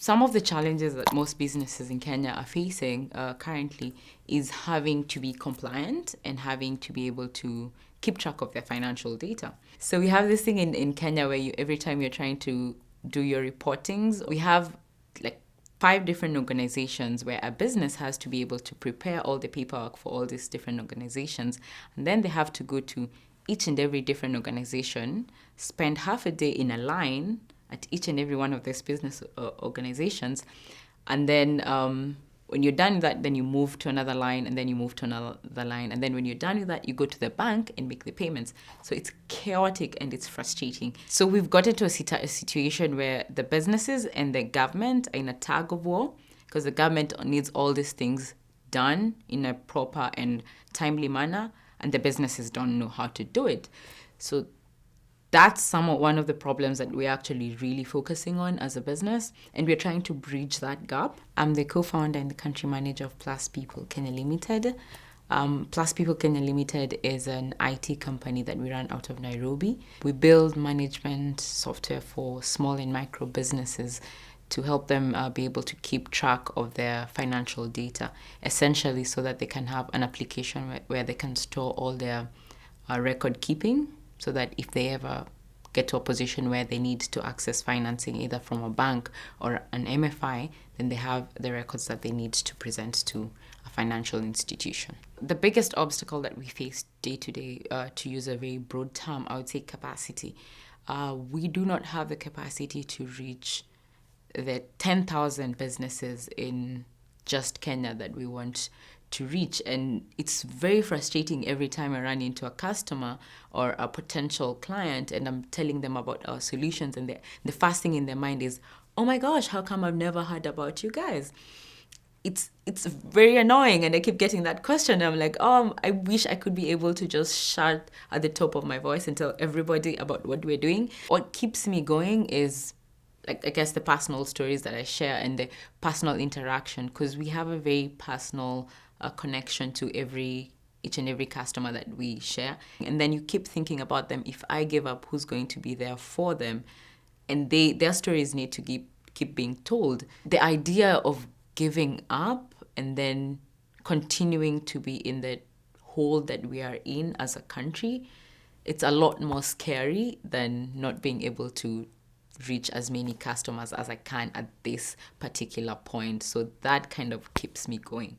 Some of the challenges that most businesses in Kenya are facing currently is having to be compliant and having to be able to keep track of their financial data. So we have this thing in Kenya where every time you're trying to do your reportings, we have like 5 different organizations where a business has to be able to prepare all the paperwork for all these different organizations. And then they have to go to each and every different organization, spend half a day in a line at each and every one of these business organizations. And then when you're done with that, then you move to another line, and then you move to another line. And then when you're done with that, you go to the bank and make the payments. So it's chaotic and it's frustrating. So we've gotten to a situation where the businesses and the government are in a tug of war, because the government needs all these things done in a proper and timely manner, and the businesses don't know how to do it. So that's one of the problems that we're actually really focusing on as a business, and we're trying to bridge that gap. I'm the co-founder and the country manager of Pluspeople Kenya Limited. Pluspeople Kenya Limited is an IT company that we run out of Nairobi. We build management software for small and micro businesses to help them be able to keep track of their financial data, essentially so that they can have an application where they can store all their record keeping, so that if they ever get to a position where they need to access financing either from a bank or an MFI, then they have the records that they need to present to a financial institution. The biggest obstacle that we face day to day, to use a very broad term, I would say capacity. We do not have the capacity to reach the 10,000 businesses in just Kenya that we want to reach. And it's very frustrating every time I run into a customer or a potential client and I'm telling them about our solutions, and the first thing in their mind is, oh my gosh, how come I've never heard about you guys? It's very annoying, and I keep getting that question. I'm like, I wish I could be able to just shout at the top of my voice and tell everybody about what we're doing. What keeps me going is, like, I guess, the personal stories that I share and the personal interaction, because we have a very personal connection to each and every customer that we share. And then you keep thinking about them. If I give up, who's going to be there for them? And their stories need to keep being told. The idea of giving up and then continuing to be in the hole that we are in as a country, it's a lot more scary than not being able to reach as many customers as I can at this particular point. So that kind of keeps me going.